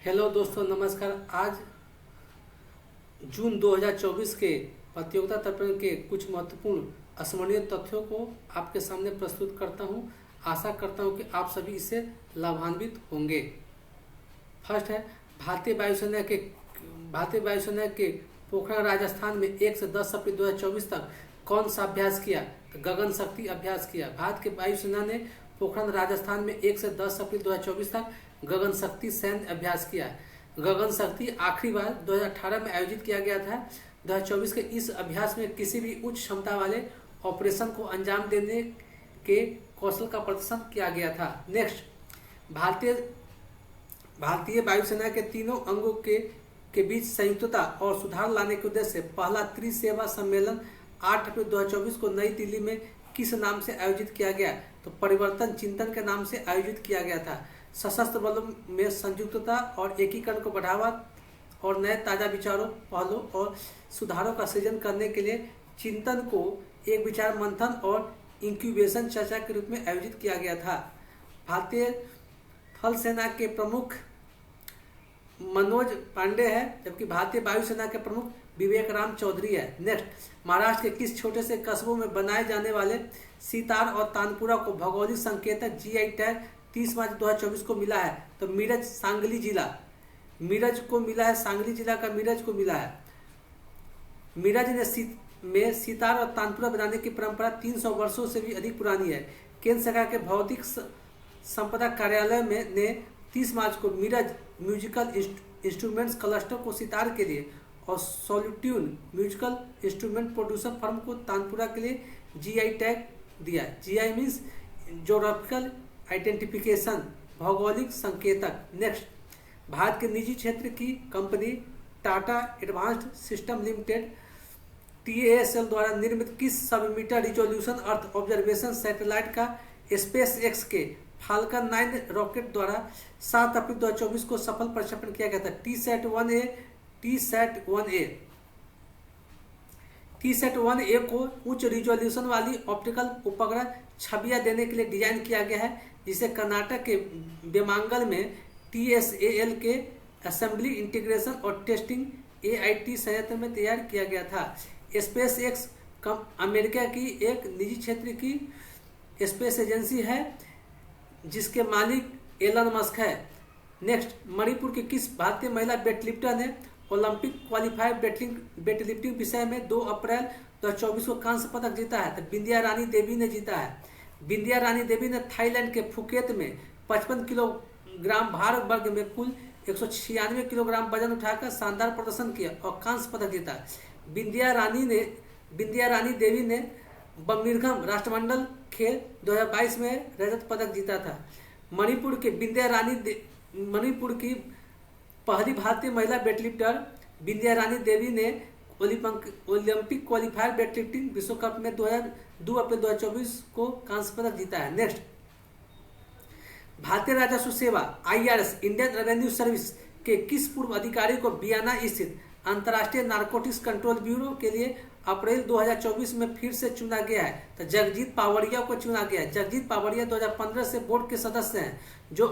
Hello दोस्तों, नमस्कार। आज जून 2024 के प्रतियोगिता तर्पण के कुछ महत्वपूर्ण अस्मरणीय तथ्यों को आपके सामने प्रस्तुत करता हूं। आशा करता हूं कि आप सभी इससे लाभान्वित होंगे। फर्स्ट है, भारतीय वायुसेना के पोखरण राजस्थान में 1 से 10 अप्रैल 2024 तक कौन सा अभ्यास किया? तो गगन शक्ति अभ्यास किया। भारत के वायुसेना ने पोखरण राजस्थान में 1 से 10 अप्रैल 2024 तक गगन शक्ति सैन्य अभ्यास किया। गगन शक्ति आखिरी बार 2018 में आयोजित किया गया था। 2024 के इस अभ्यास में किसी भी उच्च क्षमता वाले ऑपरेशन को अंजाम देने के कौशल का प्रदर्शन किया गया था। नेक्स्ट, भारतीय वायुसेना के तीनों अंगों के बीच संयुक्तता और सुधार लाने के उद्देश्य से पहला त्रिसेवा सम्मेलन 8 अप्रैल 2024 को नई दिल्ली में किस नाम से आयोजित किया गया? तो परिवर्तन चिंतन के नाम से आयोजित किया गया था। सशस्त्र बलों में संयुक्तता और एकीकरण को बढ़ावा और नए ताजा विचारों, पहलों और सुधारों का सृजन करने के लिए चिंतन को एक विचार मंथन और इंक्यूबेशन चर्चा के रूप में आयोजित किया गया था। भारतीय थल सेना के प्रमुख मनोज पांडे है, जबकि भारतीय वायुसेना के प्रमुख विवेक राम चौधरी है। नेक्स्ट, महाराष्ट्र के किस छोटे से कस्बों में बनाए जाने वाले सितार और तानपुरा को भौगोलिक संकेतक जीआई टैग 30 मार्च 2024 को मिला है? तो मीरज, सांगली जिला। मीरज को मिला है, सांगली जिला का मीरज को मिला है। मीरज में सितार और तानपुरा बनाने की परंपरा 300 वर्षों से भी अधिक पुरानी है। केंद्र सरकार के भौतिक संपदा कार्यालय ने 30 मार्च को मीरज म्यूजिकल इंस्ट्रूमेंट्स क्लस्टर को सितार के लिए और सोलिट्यून म्यूजिकल इंस्ट्रूमेंट प्रोड्यूसर फर्म को तानपुरा के लिए जीआई टैग दिया। जीआई मीन्स ज्योग्राफिकल आइडेंटिफिकेशन, भौगोलिक संकेतक। नेक्स्ट, भारत के निजी क्षेत्र की company Tata advanced system limited TASL द्वारा निर्मित किस सब-मीटर रिजोल्यूशन अर्थ ऑब्जर्वेशन सैटेलाइट का स्पेस एक्स के फाल्कन 9 रॉकेट द्वारा 7 अप्रैल 2024 को सफल प्रक्षेपण किया गया था? TSAT-1A को उच्च रिजोल्यूशन वाली ऑप्टिकल उपग्रह छवियां देने के लिए डिजाइन किया गया है, जिसे कर्नाटक के बेमांगल में TSAL के असेंबली, इंटीग्रेशन और टेस्टिंग AIT संयंत्र में तैयार किया गया था। स्पेस एक्स अमेरिका की एक निजी क्षेत्र की स्पेस एजेंसी है जिसके मालिक एलन मस्क है। नेक्स्ट, मणिपुर की किस भारतीय महिला वेटलिफ्टर ने ओलंपिक क्वालिफायर वेटलिफ्टिंग विषय में 2 अप्रैल 2024 को कांस्य पदक जीता है? तो बिंदिया रानी देवी ने जीता है। बिंदिया रानी देवी ने थाईलैंड के फुकेत में 55 किलोग्राम भार वर्ग में कुल 196 किलोग्राम वजन उठाकर शानदार प्रदर्शन किया और कांस्य पदक जीता। बिंदिया रानी देवी ने बर्मिंघम राष्ट्रमंडल खेल 2022 में रजत पदक जीता था। मणिपुर की पहली भारतीय महिला वेटलिफ्टर बिंदिया रानी देवी ने ओलंपिक क्वालिफायर वेटलिफ्टिंग विश्व कप में 2 अप्रैल 2024 को कांस्य पदक जीता है। नेक्स्ट, भारतीय राजस्व सेवा IRS इंडियन रेवेन्यू सर्विस के किस पूर्व अधिकारी को वियना स्थित अंतर्राष्ट्रीय नारकोटिक्स कंट्रोल ब्यूरो के लिए अप्रैल 2024 में फिर से चुना गया है? तो जगजीत पावड़िया को चुना गया है। जगजीत पावड़िया 2015 से बोर्ड के सदस्य हैं, जो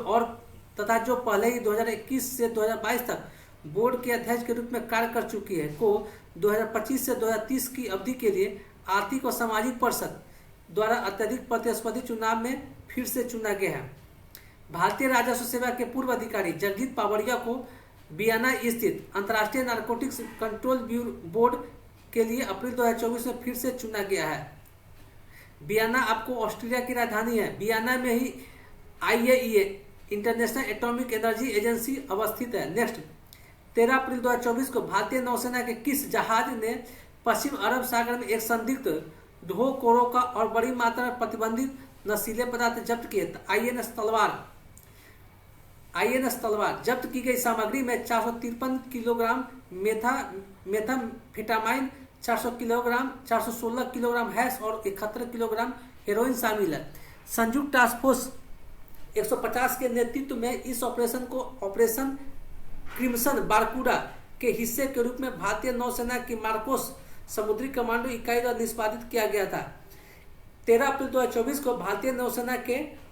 पहले ही 2021 से 2022 तक बोर्ड के अध्यक्ष के रूप में कार्य कर चुकी है, को 2025 से 2030 की अवधि के लिए आर्थिक और सामाजिक परिषद द्वारा अत्यधिक प्रतिस्पर्धी चुनाव में फिर से चुना गया है। भारतीय राजस्व सेवा के पूर्व अधिकारी जगजीत पावड़िया को वियना स्थित अंतर्राष्ट्रीय नारकोटिक्स कंट्रोल ब्यूरो बोर्ड के लिए अप्रैल 2024 में फिर से चुना गया है। वियना आपको ऑस्ट्रेलिया की राजधानी है। वियना में ही IAEA international atomic energy agency अवस्थित है। नेक्स्ट, 13 अप्रैल 2024 को भारतीय नौसेना के किस जहाज ने पश्चिम अरब सागर में एक संदिग्ध ढो कोरोका और बड़ी मात्रा में प्रतिबंधित नशीले पदार्थ जब्त किए? INS तलवार जब्त की गई सामग्री में 453 किलोग्राम मेथाम्फेटामाइन, 416 किलोग्राम हैश और 71 किलोग्राम हेरोइन शामिल है। संयुक्त टास्क फोर्स 150 के नेतृत्व में इस ऑपरेशन को ऑपरेशन क्रिम्सन बारकूडा के हिस्से के रूप में भारतीय नौसेना की मार्कोस समुद्री कमांडो इकाई द्वारा निष्पादित किया गया था। 13 अप्रैल 2024 को भारतीय नौसेना के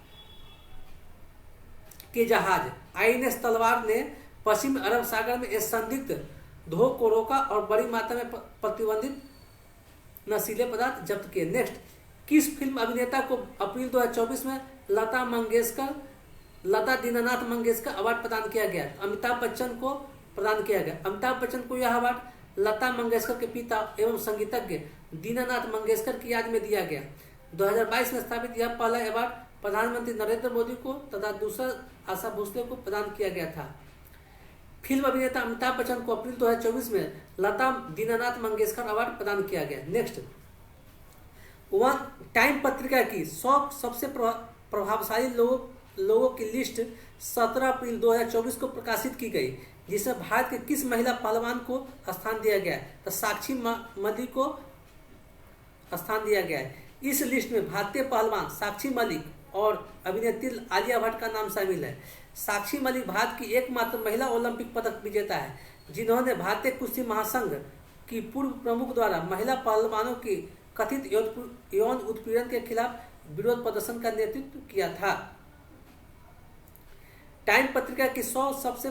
जहाज INS तलवार ने पश्चिमी अरब सागर में एक संदिग्ध धो को रोका और बड़ी मात्रा में प्रतिबंधित नशीले पदार्थ जब्त किए। नेक्स्ट, किस फिल्म अभिनेता को अप्रैल 2024 में लता दीनानाथ मंगेशकर अवार्ड प्रदान किया गया? अमिताभ बच्चन को प्रदान किया गया। अमिताभ बच्चन को यह अवार्ड लता मंगेशकर के पिता एवं संगीतज्ञ दीनानाथ मंगेशकर की याद में दिया गया। 2022 में स्थापित यह पहला अवार्ड प्रधानमंत्री नरेंद्र मोदी को तथा दूसरा आशा भोसले को प्रदान किया गया था। फिल्म अभिनेता अमिताभ बच्चन को अप्रैल 2024 में लता दीनानाथ मंगेशकर अवार्ड प्रदान किया गया। नेक्स्ट, टाइम पत्रिका की 100 सबसे प्रभावशाली लोगों की लिस्ट 17 अप्रैल 2024 को प्रकाशित की गई, जिसमें भारत के किस महिला पहलवान को स्थान दिया गया? तो साक्षी मलिक को स्थान दिया गया है। इस लिस्ट में भारतीय पहलवान साक्षी मलिक और अभिनेत्री आलिया भट्ट का नाम शामिल है। साक्षी मलिक भारत की एकमात्र महिला ओलंपिक पदक विजेता है, जिन्होंने भारतीय कुश्ती महासंघ की पूर्व प्रमुख द्वारा महिला पहलवानों की कथित यौन उत्पीड़न के खिलाफ विरोध प्रदर्शन का नेतृत्व किया था। टाइम पत्रिका की 100 सबसे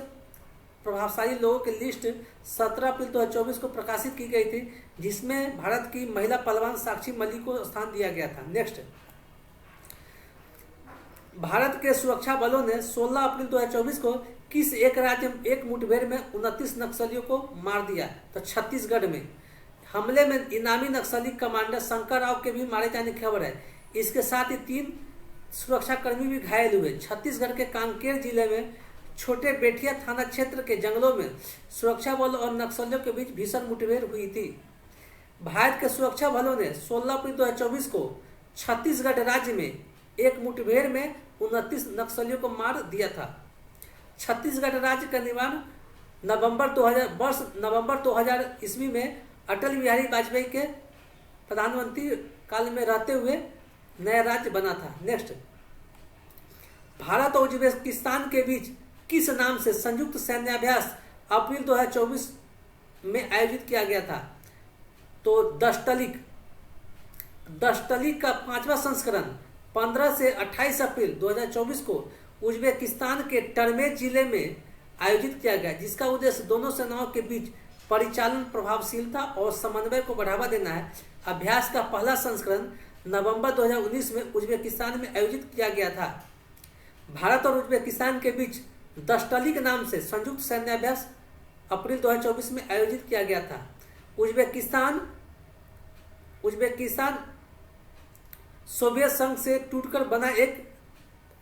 प्रभावशाली लोगों की लिस्ट 17 अप्रैल 2024 को प्रकाशित की गई थी, जिसमें भारत की महिला पहलवान साक्षी मलिक को स्थान दिया गया था। नेक्स्ट, भारत के सुरक्षा बलों ने 16 अप्रैल 2024 को किस एक राज्य में एक मुठभेड़ में 29 नक्सलियों को मार दिया? तो छत्तीसगढ़ में। हमले में इनामी नक्सली कमांडर शंकर राव के भी मारे जाने की खबर है। इसके साथ ही 3 सुरक्षाकर्मी भी घायल हुए। छत्तीसगढ़ के कांकेर जिले में छोटे बेठिया थाना क्षेत्र के जंगलों में सुरक्षा बलों और नक्सलियों के बीच भीषण मुठभेड़ हुई थी। भारत के सुरक्षा बलों ने 16 अप्रैल 2024 को छत्तीसगढ़ राज्य में एक मुठभेड़ में 29 नक्सलियों को मार दिया था। छत्तीसगढ़ राज्य का निर्माण नवंबर 2000 ईस्वी में अटल बिहारी वाजपेयी के प्रधानमंत्री काल में रहते हुए नया राज्य बना था। नेक्स्ट, भारत और उज्बेकिस्तान के बीच किस नाम से संयुक्त सैन्याभ्यास अप्रैल 2024 में आयोजित किया गया था? तो दशतलिक का 5वां संस्करण 15 से 28 अप्रैल 2024 को उज्बेकिस्तान के टर्मेज जिले में आयोजित किया गया, जिसका उद्देश्य दोनों सेनाओं के बीच परिचालन प्रभावशीलता और समन्वय को बढ़ावा देना है। अभ्यास का पहला संस्करण नवंबर 2019 में उज्बेकिस्तान में आयोजित किया गया था। भारत और उज्बेकिस्तान के बीच दशतलिक नाम से संयुक्त सैन्याभ्यास अप्रैल 2024 में आयोजित किया गया था। उज्बेकिस्तान सोवियत संघ से टूटकर बना एक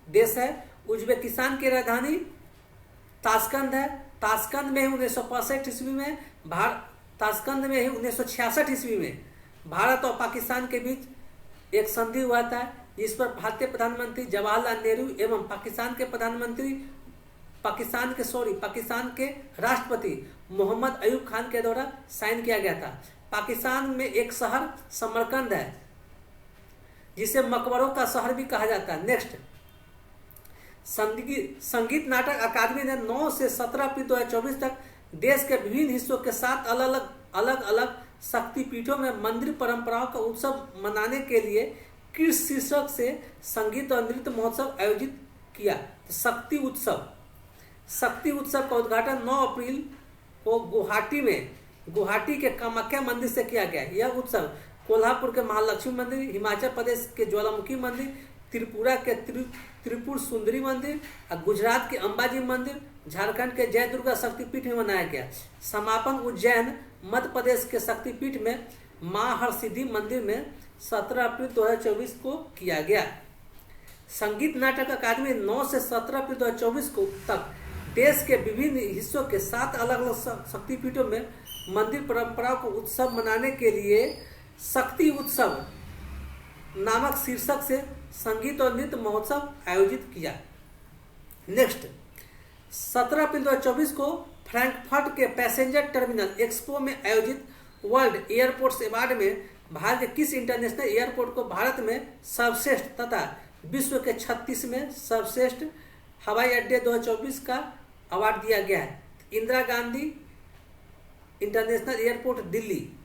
देश है। उज्बेकिस्तान की राजधानी ताशकंद है। ताशकंद में 1965 ईस्वी में ताशकंद में 1966 ईस्वी में भारत और पाकिस्तान के बीच एक संधि हुआ था, जिस पर भारतीय प्रधानमंत्री जवाहरलाल नेहरू एवं पाकिस्तान के राष्ट्रपति मोहम्मद अयूब खान के द्वारा साइन किया गया था। पाकिस्तान में एक शहर समरकंद है, जिसे मकबरों का शहर भी कहा जाता है। नेक्स्ट, संगीत नाटक अकादमी ने 9 से 17 अप्रैल 2024 तक देश के विभिन्न हिस्सों के 7 अलग अलग शक्तिपीठों में मंदिर परंपराओं का उत्सव मनाने के लिए किस शीर्षक से संगीत और नृत्य महोत्सव आयोजित किया? शक्ति उत्सव का उद्घाटन 9 अप्रैल को गुवाहाटी के कामाख्या मंदिर से किया गया। यह उत्सव कोल्हापुर के महालक्ष्मी मंदिर, हिमाचल प्रदेश के ज्वालामुखी मंदिर, त्रिपुरा के त्रिपुर सुंदरी मंदिर, गुजरात के अंबाजी मंदिर, झारखंड के जय दुर्गा शक्तिपीठ में मनाया गया। समापन उज्जैन मध्य प्रदेश के शक्तिपीठ में मां हरसिद्धि मंदिर में 17 अप्रैल 2024 को किया गया। संगीत नाटक अकादमी 9 से 17 अप्रैल 2024 को तक देश के विभिन्न हिस्सों के 7 अलग अलग शक्तिपीठों में मंदिर परंपराओं को उत्सव मनाने के लिए शक्ति उत्सव नामक शीर्षक से संगीत और नृत्य महोत्सव आयोजित किया। नेक्स्ट, 17 अप्रैल 2024 को फ्रैंकफर्ट के पैसेंजर टर्मिनल एक्सपो में आयोजित वर्ल्ड एयरपोर्ट्स अवार्ड में भारत के किस इंटरनेशनल एयरपोर्ट को भारत में सर्वश्रेष्ठ तथा विश्व के 36वें सर्वश्रेष्ठ हवाई अड्डे 2024 का अवार्ड दिया गया है? Indira Gandhi international airport Delhi.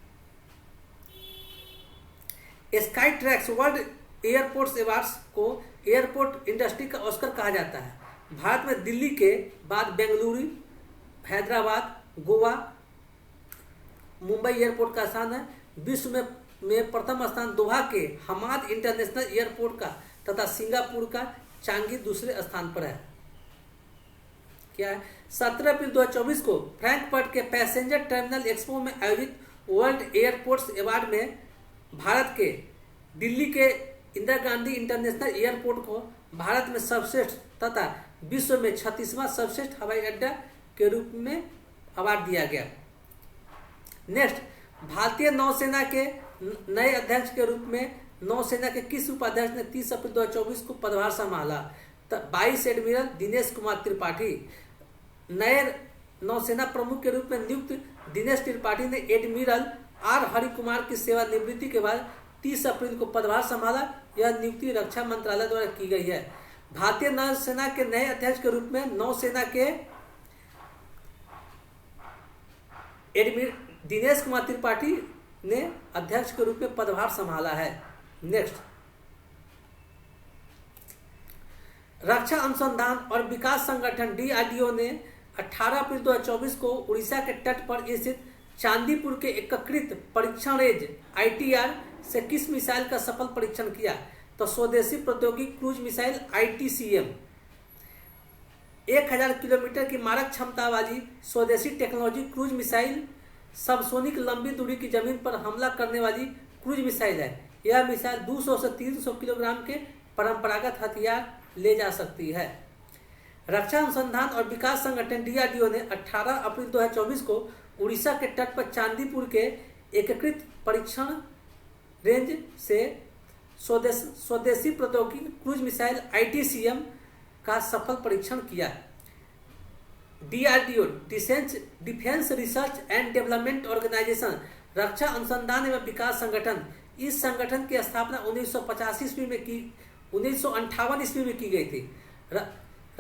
Sky tracks world airports awards को एयरपोर्ट इंडस्ट्री का ऑस्कर कहा जाता है। भारत में दिल्ली के बाद बेंगलुरु, हैदराबाद, गोवा, मुंबई एयरपोर्ट का स्थान है। विश्व में प्रथम स्थान दोहा के हमाद इंटरनेशनल एयरपोर्ट का तथा सिंगापुर का चांगी दूसरे स्थान पर है। क्या है? 17 अप्रैल 2024 को फ्रैंकफर्ट के पैसेंजर टर्मिनल एक्सपो में आयोजित वर्ल्ड एयरपोर्ट्स अवार्ड में भारत के दिल्ली के इंदिरा गांधी इंटरनेशनल एयरपोर्ट को भारत में सर्वश्रेष्ठ तथा विश्व में 36वां सर्वश्रेष्ठ हवाई अड्डा के रूप में अवार्ड दिया गया। नेक्स्ट, भारतीय नौसेना के नए अध्यक्ष के रूप में नौसेना के किस उपाध्यक्ष ने 30 अप्रैल 2024 को पदभार संभाला? Vice admiral Dinesh Kumar Tripathi. नए नौसेना प्रमुख के रूप में नियुक्त दिनेश त्रिपाठी ने एडमिरल आर हरि कुमार की सेवानिवृत्ति के बाद 30 अप्रैल को पदभार संभाला। यह नियुक्ति रक्षा मंत्रालय द्वारा की गई है। भारतीय नौसेना के नए अध्यक्ष के रूप में नौसेना के एडमिरल दिनेश कुमार त्रिपाठी ने अध्यक्ष के रूप में पदभार संभाला है। नेक्स्ट, रक्षा अनुसंधान और विकास संगठन डीआरडीओ ने 18 अप्रैल 2024 को उड़ीसा के तट पर स्थित चांदीपुर के एकीकृत परीक्षण रेंज आईटीआर से किस मिसाइल का सफल परीक्षण किया? तो स्वदेशी प्रौद्योगिकी क्रूज मिसाइल आईटीसीएम। 1000 किलोमीटर की मारक क्षमता वाली स्वदेशी टेक्नोलॉजी क्रूज मिसाइल सबसोनिक लंबी दूरी की जमीन पर हमला करने वाली क्रूज मिसाइल है। यह मिसाइल 200 से 300 किलोग्राम के परंपरागत हथियार ले जा सकती है। रक्षा अनुसंधान और विकास संगठन डीआरडीओ ने 18 अप्रैल 2024 को उड़ीसा के तट पर चांदीपुर के एकीकृत परीक्षण रेंज से स्वदेशी प्रौद्योगिकी क्रूज मिसाइल आईटीसीएम का सफल परीक्षण किया। DRDO defence research and development organisation रक्षा अनुसंधान एवं विकास संगठन। इस संगठन की स्थापना 1958 ईस्वी में की गई थी।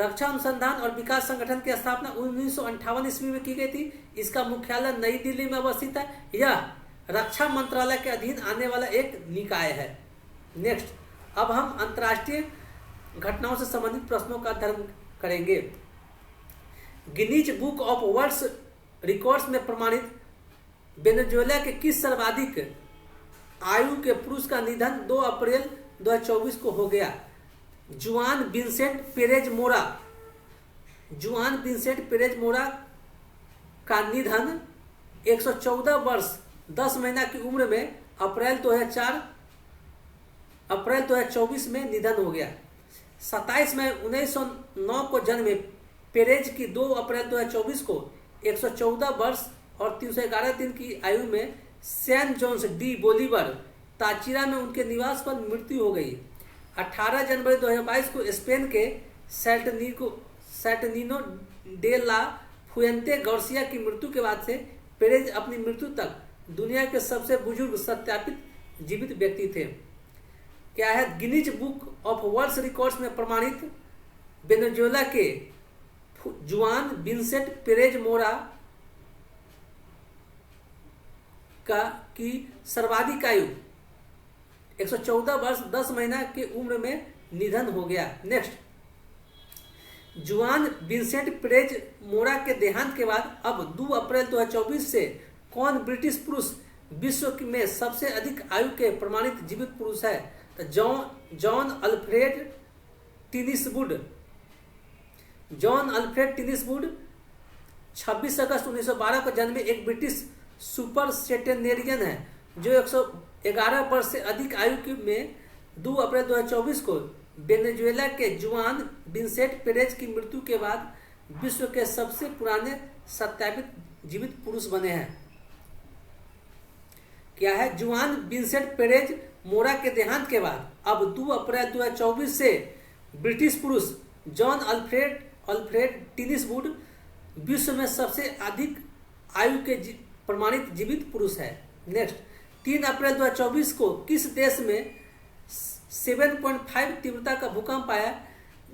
रक्षा अनुसंधान और विकास संगठन की स्थापना 1958 ईस्वी में की गई थी। इसका मुख्यालय नई दिल्ली में अवस्थित है। यह रक्षा मंत्रालय के अधीन आने वाला एक निकाय है। नेक्स्ट, अब हम अंतर्राष्ट्रीय घटनाओं से संबंधित प्रश्नों का अध्ययन करेंगे। Guinness book of world's records में प्रमाणित वेनेजुएला के किस सर्वाधिक आयु के पुरुष का निधन 2 अप्रैल 2024 को हो गया? जुआन विंसेंट पेरेज मोरा। जुआन विंसेंट पेरेज मोरा का निधन 114 वर्ष 10 महीना की उम्र में अप्रैल 2024 में निधन हो गया। 27 मई 1909 को जन्मे पेरेज की 2 अप्रैल 2024 को 114 वर्ष और 311 दिन की आयु में सैन जोन्स डी बोलीवर ताचिरा में उनके निवास पर मृत्यु हो गई। 18 जनवरी 2022 को स्पेन के सैटनिनो डे ला फुएंते गार्सिया की मृत्यु के बाद से पेरेज अपनी मृत्यु तक दुनिया के सबसे बुजुर्ग सत्यापित जीवित व्यक्ति थे। क्या है? Guinness book of world's records में प्रमाणित वेनेजुएला के जुआन विंसेंट पेरेज मोरा की सर्वाधिक आयु 114 वर्ष 10 महीना की उम्र में निधन हो गया। नेक्स्ट, जुआन विंसेंट पेरेज मोरा के देहांत के बाद अब 2 अप्रैल 2024 से कौन ब्रिटिश पुरुष विश्व में सबसे अधिक आयु के प्रमाणित जीवित पुरुष है? तो जॉन अल्फ्रेड टिनिसवुड। जॉन अल्फ्रेड टिनिसवुड 26 अगस्त 1912 को जन्मे एक ब्रिटिश सुपर सेटेनेरियन है जो 111 वर्ष से अधिक आयु में 2 अप्रैल 2024 को वेनेजुएला के जुआन विंसेंट पेरेज की मृत्यु के बाद विश्व के सबसे पुराने सत्यापित जीवित पुरुष बने हैं। क्या है? जुआन विंसेंट पेरेज मोरा के देहांत के बाद अब 2 अप्रैल 2024 से ब्रिटिश पुरुष जॉन अल्फ्रेड टिनिसवुड विश्व में सबसे अधिक आयु के प्रमाणित जीवित पुरुष है। नेक्स्ट, 3 अप्रैल 2024 को किस देश में 7.5 तीव्रता का भूकंप आया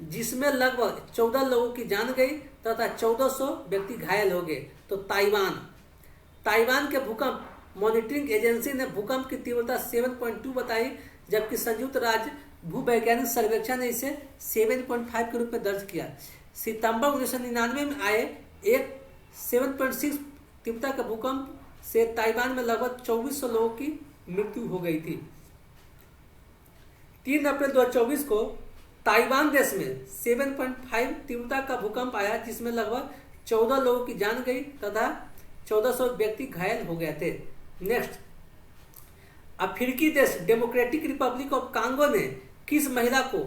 जिसमें लगभग 14 लोगों की जान गई तथा 1400 व्यक्ति घायल हो गए? तो ताइवान के भूकंप मॉनिटरिंग एजेंसी ने भूकंप की तीव्रता 7.2 बताई, जबकि संयुक्त राज्य भूवैज्ञानिक सर्वेक्षण ने इसे 7.5 के रूप में दर्ज किया। सितंबर 1999 में आए एक 7.6 तीव्रता का भूकंप से ताइवान में लगभग 2400 लोगों की मृत्यु हो गई थी। 3 अप्रैल 2024 को ताइवान देश में 7.5 तीव्रता का भूकंप आया, जिसमें लगभग 14 लोगों की जान गई तथा 1400 व्यक्ति घायल हो गए थे। नेक्स्ट, अफ्रीकी देश डेमोक्रेटिक रिपब्लिक ऑफ कांगो ने किस महिला को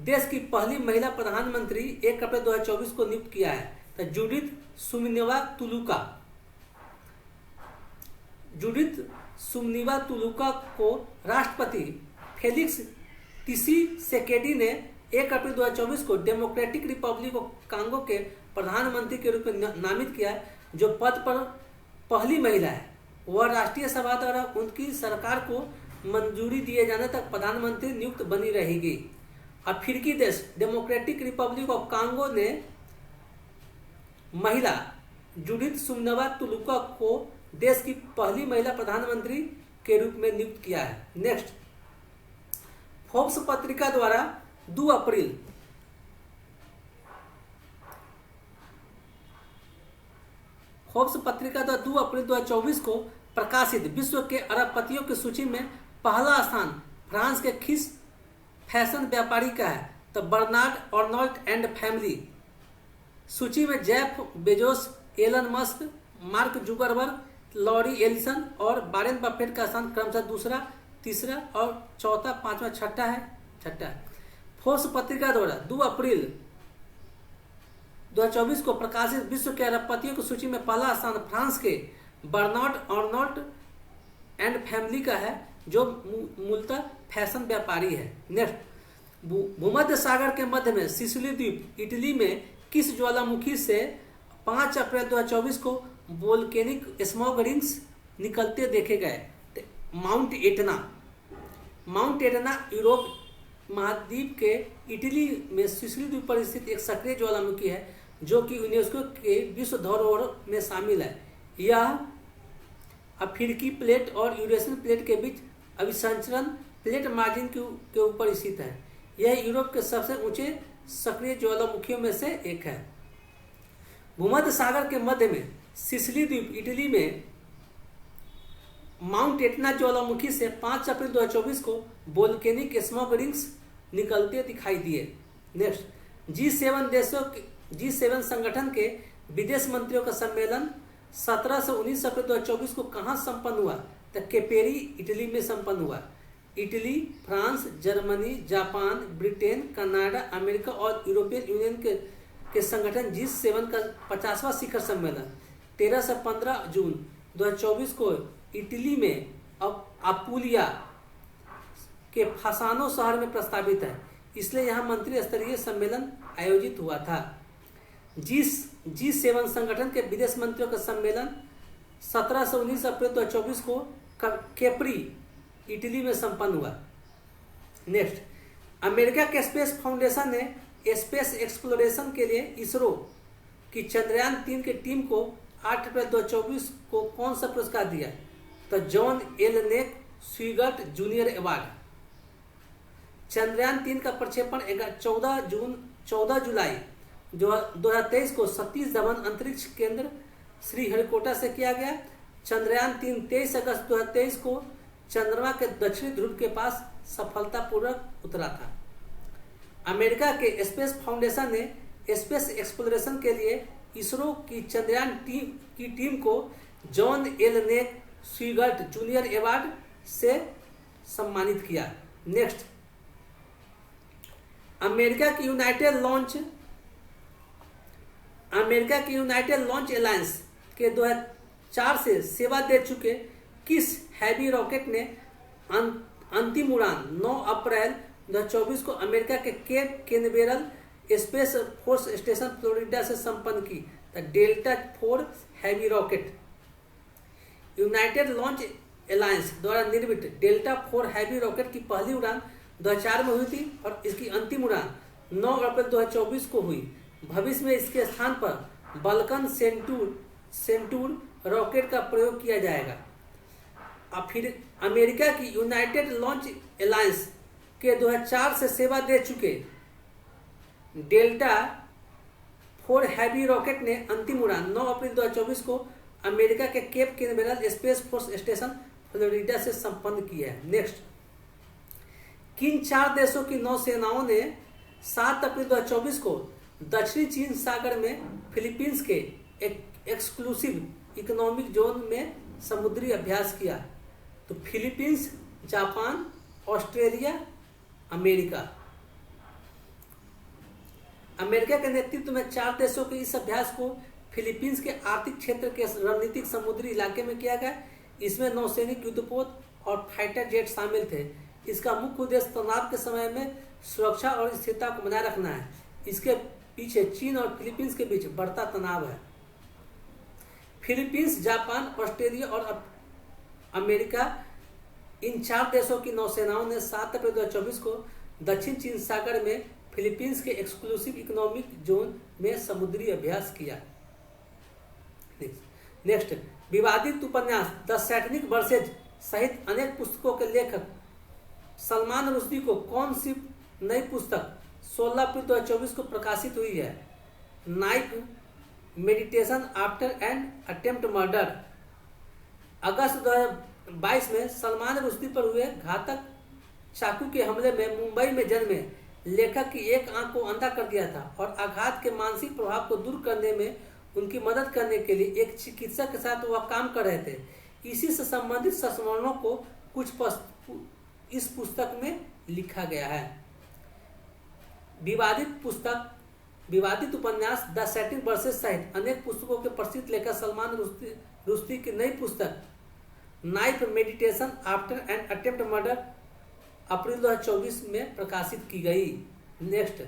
देश की पहली महिला प्रधानमंत्री 1 अप्रैल 2024 को नियुक्त किया है? तो जूडिथ सुमनिवा तुलुका। जूडिथ सुमनिवा तुलुका को राष्ट्रपति फेलिक्स त्सिसेकेडी ने 1 अप्रैल 2024 को डेमोक्रेटिक रिपब्लिक ऑफ कांगो के प्रधानमंत्री के रूप में नामित किया है, जो पद पर पहली महिला है। वह राष्ट्रीय सभा द्वारा उनकी सरकार को मंजूरी दिए जाने तक प्रधानमंत्री नियुक्त बनी रहेगी। अफ्रीकी देश डेमोक्रेटिक रिपब्लिक ऑफ कांगो ने महिला जूडिथ सुमनिवा तुलुका को देश की पहली महिला प्रधानमंत्री के रूप में नियुक्त किया है। नेक्स्ट, फोर्ब्स पत्रिका द्वारा 2 अप्रैल फोर्ब्स पत्रिका द्वारा 2 अप्रैल 2024 को प्रकाशित विश्व के अरबपतियों की सूची में पहला स्थान फ्रांस के खिस फैशन व्यापारी का है। तो बर्नार्ड अर्नोल्ट एंड फैमिली सूची में Jeff Bezos, Elon Musk, Mark Zuckerberg, Larry Ellison और वारेन बफेट का स्थान क्रमशः दूसरा, तीसरा और चौथा, पांचवा, छठा है। फोर्ब्स पत्रिका द्वारा 2 अप्रैल 2024 को प्रकाशित विश्व के अरबपतियों की सूची में पहला स्थान फ्रांस के बर्नार्ड अर्नोल्ट एंड फैमिली का है, जो मूलतः फैशन व्यापारी है। नेक्स्ट, भूमध्य सागर के मध्य में सिसिली द्वीप इटली में किस ज्वालामुखी से 5 अप्रैल 2024 को वोल्केनिक स्मॉग रिंग्स निकलते देखे गए? माउंट एटना यूरोप महाद्वीप के इटली में सिसिली द्वीप पर स्थित एक सक्रिय ज्वालामुखी है, जो कि यूनेस्को के विश्व धरोहर में शामिल है। यह अफ्रीकी प्लेट और यूरेशियन प्लेट के बीच अभिसंचरण प्लेट मार्जिन के ऊपर स्थित है। यह यूरोप के सबसे ऊंचे सक्रिय ज्वालामुखियों में से एक है। भूमध्य सागर के मध्य में सिसिली द्वीप इटली में माउंट एटना ज्वालामुखी से 5 अप्रैल 2024 को वोल्केनिक स्मॉग रिंग्स निकलते दिखाई दिए। नेक्स्ट, G7 संगठन के विदेश मंत्रियों का सम्मेलन 17 से 19 अप्रैल 2024 को कहां संपन्न हुआ? तो केपेरी इटली में संपन्न हुआ। Italy, France, Germany, Japan, Britain, Canada, America और यूरोपियन यूनियन के संगठन G7 का 50वां शिखर सम्मेलन 13 से 15 जून 2024 को इटली में अपुलिया के फसानो शहर में प्रस्तावित है, इसलिए यहाँ मंत्री स्तरीय सम्मेलन आयोजित हुआ था। G7 संगठन के विदेश मंत्रियों का सम्मेलन 17 से 19 अप्रैल 2024 को कैप्री इटली में संपन्न हुआ। नेक्स्ट, अमेरिका के स्पेस फाउंडेशन ने स्पेस एक्सप्लोरेशन के लिए इसरो की चंद्रयान 3 की टीम को 8 अप्रैल 2024 को कौन सा पुरस्कार दिया? तो John L Swigert junior award. Chandrayaan 3 का प्रक्षेपण 14 जुलाई 2023 को सतीश धवन अंतरिक्ष केंद्र श्रीहरिकोटा से किया गया। चंद्रयान 3 23 अगस्त 2023 को चंद्रमा के दक्षिणी ध्रुव के पास सफलतापूर्वक उतरा था। अमेरिका के स्पेस फाउंडेशन ने स्पेस एक्सप्लोरेशन के लिए इसरो की चंद्रयान की टीम को John L Swigert junior award से सम्मानित किया। नेक्स्ट, अमेरिका की यूनाइटेड लॉन्च अलायंस के 2004 से सेवा दे चुके किस हैवी रॉकेट ने अंतिम उड़ान 9 अप्रैल 2024 को अमेरिका के Cape Canaveral space force station Florida से संपन्न की? Delta 4 heavy rocket. United launch alliance द्वारा निर्मित डेल्टा 4 हैवी रॉकेट की पहली उड़ान 2004 में हुई थी और इसकी अंतिम उड़ान 9 अप्रैल 2024 को हुई। भविष्य में इसके स्थान पर बाल्कन सेंटूर रॉकेट का प्रयोग किया जाएगा। फिर अमेरिका की यूनाइटेड लॉन्च अलायंस के 2004 से सेवा दे चुके डेल्टा 4 हैवी रॉकेट ने अंतिम उड़ान 9 अप्रैल 2024 को अमेरिका के Cape Canaveral space force station Florida से संपन्न की है। नेक्स्ट, किन 4 देशों की नौसेनाओं ने 7 अप्रैल 2024 को दक्षिणी चीन सागर में फिलीपींस के एक्सक्लूसिव इकोनॉमिक जोन में समुद्री अभ्यास किया? तो Philippines, Japan, Australia, America. America के नेतृत्व में 4 देशों के इस अभ्यास को फिलीपींस के आर्थिक क्षेत्र के रणनीतिक समुद्री इलाके में किया गया। इसमें नौसैनिक युद्धपोत और फाइटर जेट शामिल थे। इसका मुख्य उद्देश्य तनाव के समय में सुरक्षा और स्थिरता को बनाए रखना है। इसके पीछे चीन और फिलीपींस के बीच बढ़ता तनाव है। फिलीपींस, जापान, ऑस्ट्रेलिया और अमेरिका, इन 4 देशों की नौसेनाओं ने 7 अप्रैल 2024 को दक्षिण चीन सागर में फिलीपींस के एक्सक्लूसिव इकोनॉमिक जोन में समुद्री अभ्यास किया। नेक्स्ट, विवादित उपन्यास द सैटनिक वर्सेज सहित अनेक पुस्तकों के लेखक सलमान रुश्दी को कौन सी नई पुस्तक 16 अप्रैल 2024 को प्रकाशित हुई है? Knife meditation after an attempt murder. अगस्त 2022 में सलमान रुश्दी पर हुए घातक चाकू के हमले में मुंबई में जन्मे लेखक की एक आंख को अंधा कर दिया था और आघात के मानसिक प्रभाव को दूर करने में उनकी मदद करने के लिए एक चिकित्सक के साथ वह काम कर रहे थे। इसी से संबंधित संस्मरणों को कुछ इस पुस्तक में लिखा गया है। विवादित उपन्यास द सैटनिक वर्सेज सहित अनेक पुस्तकों के प्रसिद्ध लेखक सलमान रुश्दी की नई पुस्तक knife meditation after an attempt murder अप्रैल 2024 में प्रकाशित की गई। नेक्स्ट,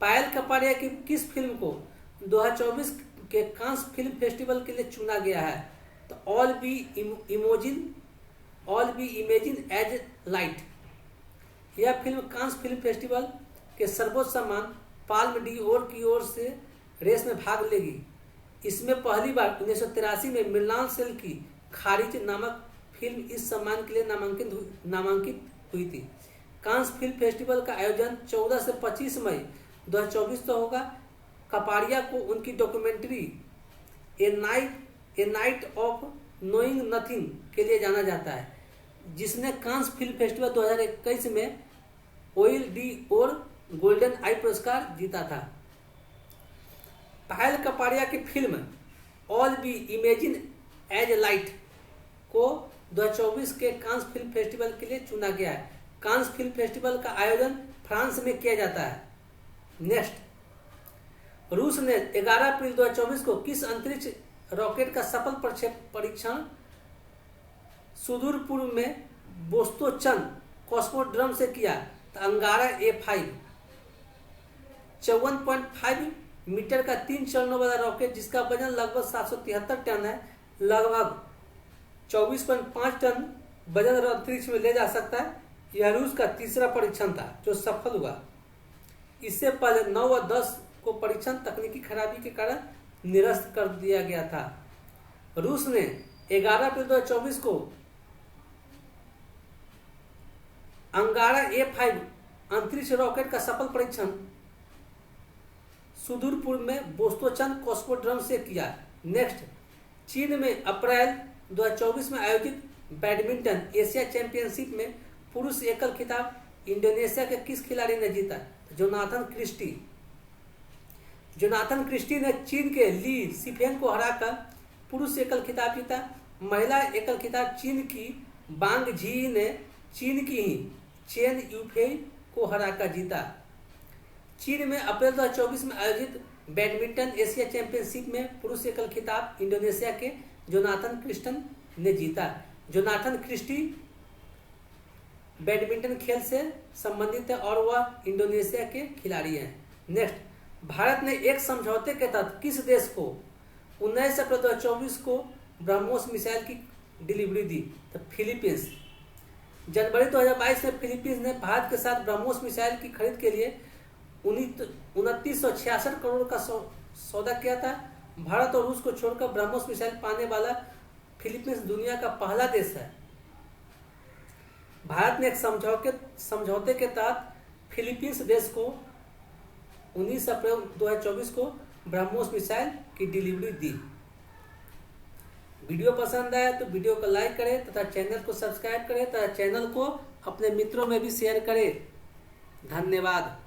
पायल कपाड़िया की किस फिल्म को 2024 के कांस फिल्म फेस्टिवल के लिए चुना गया है? तो all we imagine as light. यह फिल्म कांस फिल्म फेस्टिवल के सर्वोच्च सम्मान पाल्म डी ओर की ओर से रेस में भाग लेगी। इसमें पहली बार 1983 में मिलान सेल की खारिज नामक फिल्म इस सम्मान के लिए नामांकित हुई थी। कांस फिल्म फेस्टिवल का आयोजन 14 से 25 मई 2024 तक होगा। कपाड़िया को उनकी documentary A night of knowing nothing के लिए जाना जाता है, जिसने कांस फिल्म फेस्टिवल 2021 में ओइल डी और गोल्डन आई पुरस्कार जीता था। पायल कपाड़िया की film all we imagine as light को 2024 के कांस फिल्म फेस्टिवल के लिए चुना गया है। कांस फिल्म फेस्टिवल का आयोजन फ्रांस में किया जाता है। नेक्स्ट, रूस ने 11 अप्रैल 2024 को किस अंतरिक्ष रॉकेट का सफल परीक्षण सुदूर पूर्व में बोस्तोचन कॉस्मोड्रम से किया? तो अंगारा A5 54.5 मीटर का 3 चरणों वाला रॉकेट जिसका वजन लगभग 773 टन है, लगभग 24.5 टन वजन अंतरिक्ष में ले जा सकता है। यह रूस का तीसरा परीक्षण था जो सफल हुआ। इससे पहले 9 और 10 को परीक्षण तकनीकी खराबी के कारण निरस्त कर दिया गया था। रूस ने 11 अप्रैल 2024 को अंगारा A5 अंतरिक्ष रॉकेट का सफल परीक्षण सुदूर पूर्व में बोस्तोचन कॉस्मोड्रम से किया। नेक्स्ट, चीन में अप्रैल 2024 में आयोजित बैडमिंटन एशिया चैंपियनशिप में पुरुष एकल खिताब इंडोनेशिया के किस खिलाड़ी ने जीता? जोनाथन क्रिस्टी ने चीन के ली सिफेंग को हराकर पुरुष एकल खिताब जीता। महिला एकल खिताब चीन की बांग झी ने चीन की ही चेन यूफेई को हराकर जीता। चीन में अप्रैल 2024 में आयोजित बैडमिंटन एशिया चैंपियनशिप में पुरुष एकल खिताब इंडोनेशिया के जोनाथन क्रिस्टन ने जीता। जोनाथन क्रिस्टी बैडमिंटन खेल से संबंधित है और वह इंडोनेशिया के खिलाड़ी हैं। नेक्स्ट, भारत ने एक समझौते के तहत किस देश को 19 अप्रैल 2024 को ब्रह्मोस मिसाइल की डिलीवरी दी? तो फिलीपींस। जनवरी 2022 में फिलीपींस ने भारत के साथ ब्रह्मोस मिसाइल की खरीद के लिए 2966 करोड़ का सौदा किया था। भारत और रूस को छोड़कर ब्रह्मोस मिसाइल पाने वाला फिलीपींस दुनिया का पहला देश है। भारत ने एक समझौते के तहत फिलीपींस देश को 19 अप्रैल 2024 को ब्रह्मोस मिसाइल की डिलीवरी दी। वीडियो पसंद आया तो वीडियो को लाइक करें तथा चैनल को सब्सक्राइब करें तथा चैनल को अपने मित्रों में भी शेयर करें। धन्यवाद।